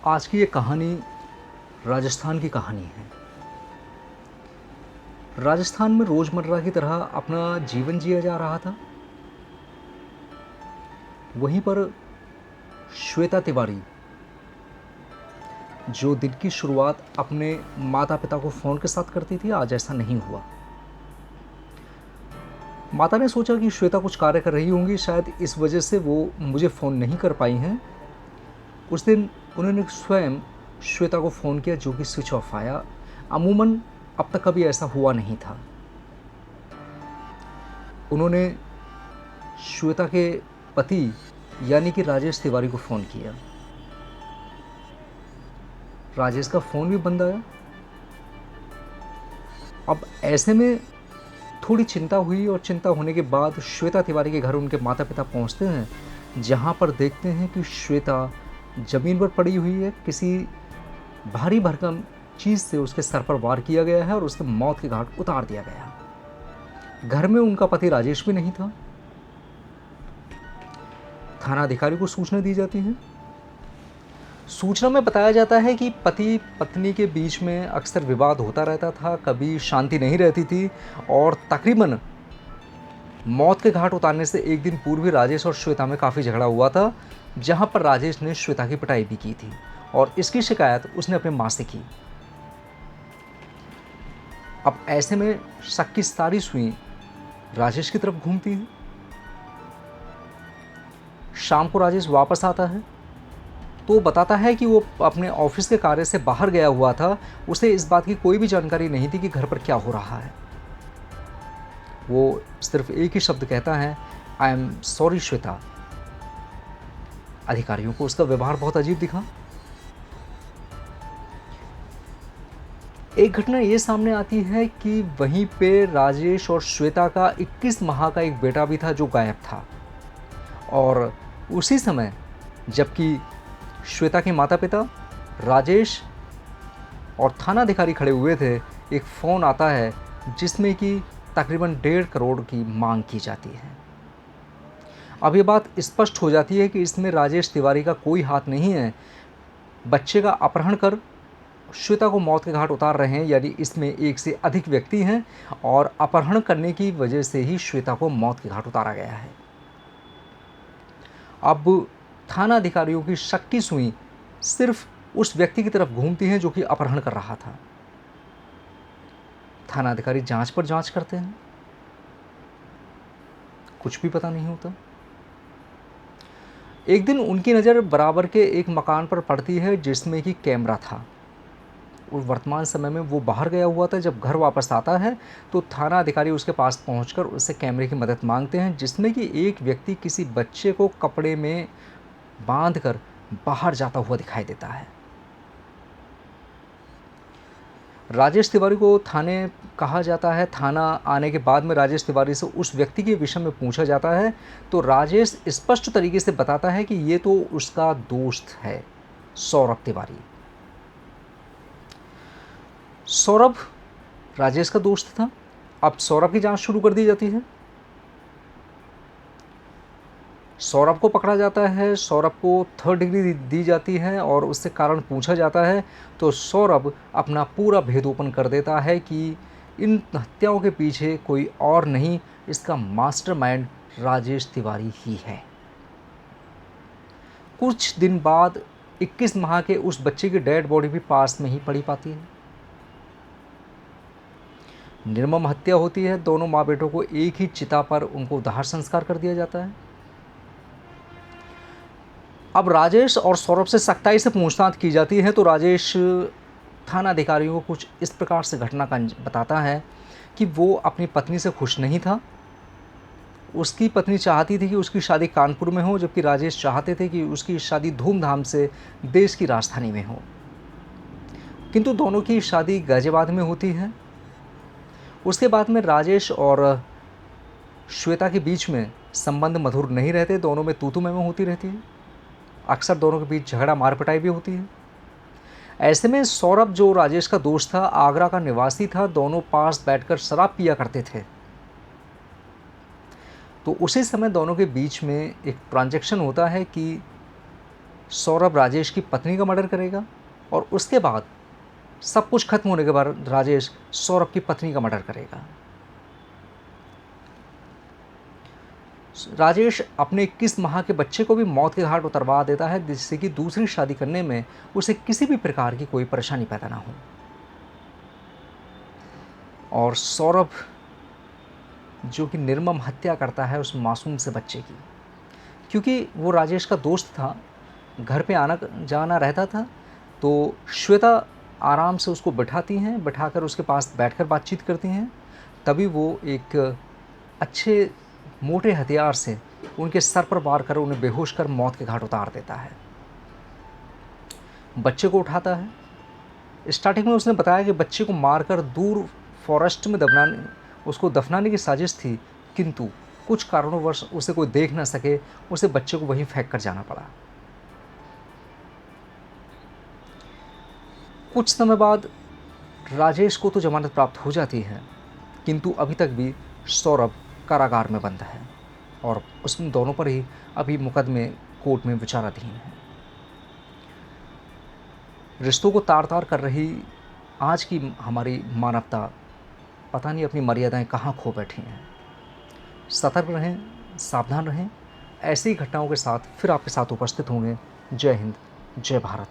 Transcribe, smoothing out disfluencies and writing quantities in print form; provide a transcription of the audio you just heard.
आज की ये कहानी राजस्थान की कहानी है। राजस्थान में रोज़मर्रा की तरह अपना जीवन जिया जा रहा था। वहीं पर श्वेता तिवारी, जो दिन की शुरुआत अपने माता-पिता को फ़ोन के साथ करती थी, आज ऐसा नहीं हुआ। माता ने सोचा कि श्वेता कुछ कार्य कर रही होंगी, शायद इस वजह से वो मुझे फ़ोन नहीं कर पाई हैं। उस दिन उन्होंने स्वयं श्वेता को फ़ोन किया, जो कि स्विच ऑफ आया। अमूमन अब तक कभी ऐसा हुआ नहीं था। उन्होंने श्वेता के पति यानी कि राजेश तिवारी को फ़ोन किया। राजेश का फ़ोन भी बंद आया। अब ऐसे में थोड़ी चिंता हुई और चिंता होने के बाद श्वेता तिवारी के घर उनके माता-पिता पहुंचते हैं, जहां पर देखते हैं कि श्वेता ज़मीन पर पड़ी हुई है। किसी भारी भरकम चीज़ से उसके सर पर वार किया गया है और उसे मौत के घाट उतार दिया गया। घर में उनका पति राजेश भी नहीं था। थाना अधिकारी को सूचना दी जाती है। सूचना में बताया जाता है कि पति पत्नी के बीच में अक्सर विवाद होता रहता था, कभी शांति नहीं रहती थी और तकरीबन मौत के घाट उतारने से एक दिन पूर्व भी राजेश और श्वेता में काफ़ी झगड़ा हुआ था, जहां पर राजेश ने श्वेता की पिटाई भी की थी और इसकी शिकायत उसने अपनी मां से की। अब ऐसे में शक की सारी सुई राजेश की तरफ घूमती है। शाम को राजेश वापस आता है तो बताता है कि वो अपने ऑफिस के कार्य से बाहर गया हुआ था। उसे इस बात की कोई भी जानकारी नहीं थी कि घर पर क्या हो रहा है। वो सिर्फ एक ही शब्द कहता है, आई एम सॉरी श्वेता। अधिकारियों को उसका व्यवहार बहुत अजीब दिखा। एक घटना ये सामने आती है कि वहीं पे राजेश और श्वेता का 21 माह का एक बेटा भी था जो गायब था। और उसी समय जबकि श्वेता के माता पिता, राजेश और थाना अधिकारी खड़े हुए थे, एक फ़ोन आता है जिसमें कि तकरीबन 1.5 करोड़ की मांग की जाती है। अब ये बात स्पष्ट हो जाती है कि इसमें राजेश तिवारी का कोई हाथ नहीं है। बच्चे का अपहरण कर श्वेता को मौत के घाट उतार रहे हैं, यानी इसमें एक से अधिक व्यक्ति हैं और अपहरण करने की वजह से ही श्वेता को मौत के घाट उतारा गया है। अब थाना अधिकारियों की शक की सुई सिर्फ उस व्यक्ति की तरफ घूमती है जो कि अपहरण कर रहा था। थाना अधिकारी जांच पर जांच करते हैं, कुछ भी पता नहीं होता। एक दिन उनकी नज़र बराबर के एक मकान पर पड़ती है जिसमें कि कैमरा था और वर्तमान समय में वो बाहर गया हुआ था। जब घर वापस आता है तो थाना अधिकारी उसके पास पहुंचकर उससे कैमरे की मदद मांगते हैं, जिसमें कि एक व्यक्ति किसी बच्चे को कपड़े में बांधकर बाहर जाता हुआ दिखाई देता है। राजेश तिवारी को थाने कहा जाता है। थाना आने के बाद में राजेश तिवारी से उस व्यक्ति के विषय में पूछा जाता है तो राजेश स्पष्ट तरीके से बताता है कि ये तो उसका दोस्त है, सौरभ तिवारी। सौरभ राजेश का दोस्त था। अब सौरभ की जांच शुरू कर दी जाती है। सौरभ को पकड़ा जाता है, सौरभ को 3rd डिग्री दी जाती है और उससे कारण पूछा जाता है तो सौरभ अपना पूरा भेद ओपन कर देता है कि इन हत्याओं के पीछे कोई और नहीं, इसका मास्टरमाइंड राजेश तिवारी ही है। कुछ दिन बाद 21 माह के उस बच्चे की डेड बॉडी भी पास में ही पड़ी पाती है। निर्मम हत्या होती है। दोनों माँ बेटों को एक ही चिता पर उनको दाह संस्कार कर दिया जाता है। अब राजेश और सौरभ से सख्ताई से पूछताछ की जाती है तो राजेश थाना अधिकारियों को कुछ इस प्रकार से घटना का बताता है कि वो अपनी पत्नी से खुश नहीं था। उसकी पत्नी चाहती थी कि उसकी शादी कानपुर में हो, जबकि राजेश चाहते थे कि उसकी शादी धूमधाम से देश की राजधानी में हो। किंतु दोनों की शादी गाजियाबाद में होती है। उसके बाद में राजेश और श्वेता के बीच में संबंध मधुर नहीं रहते, दोनों में तू-तू मैं-मैं होती रहती है। अक्सर दोनों के बीच झगड़ा मार पिटाई भी होती है। ऐसे में सौरभ, जो राजेश का दोस्त था, आगरा का निवासी था, दोनों पास बैठकर शराब पिया करते थे। तो उसी समय दोनों के बीच में एक ट्रांजैक्शन होता है कि सौरभ राजेश की पत्नी का मर्डर करेगा और उसके बाद सब कुछ खत्म होने के बाद राजेश सौरभ की पत्नी का मर्डर करेगा। राजेश अपने 21 माह के बच्चे को भी मौत के घाट उतरवा देता है, जिससे कि दूसरी शादी करने में उसे किसी भी प्रकार की कोई परेशानी पैदा ना हो। और सौरभ जो कि निर्मम हत्या करता है उस मासूम से बच्चे की, क्योंकि वो राजेश का दोस्त था, घर पे आना जाना रहता था, तो श्वेता आराम से उसको बैठाकर उसके पास बैठकर बातचीत करती हैं। तभी वो एक अच्छे मोटे हथियार से उनके सर पर वार कर उन्हें बेहोश कर मौत के घाट उतार देता है। बच्चे को उठाता है। स्टार्टिंग में उसने बताया कि बच्चे को मारकर दूर फॉरेस्ट में उसको दफनाने की साजिश थी, किंतु कुछ कारणोंवश उसे कोई देख न सके, उसे बच्चे को वहीं फेंक कर जाना पड़ा। कुछ समय बाद राजेश को तो जमानत प्राप्त हो जाती है, किंतु अभी तक भी सौरभ कारागार में बंद है और उन दोनों पर ही अभी मुकदमे कोर्ट में विचाराधीन है। रिश्तों को तार तार कर रही आज की हमारी मानवता पता नहीं अपनी मर्यादाएं कहाँ खो बैठी हैं। सतर्क रहें, सावधान रहें। ऐसी घटनाओं के साथ फिर आपके साथ उपस्थित होंगे। जय हिंद, जय भारत।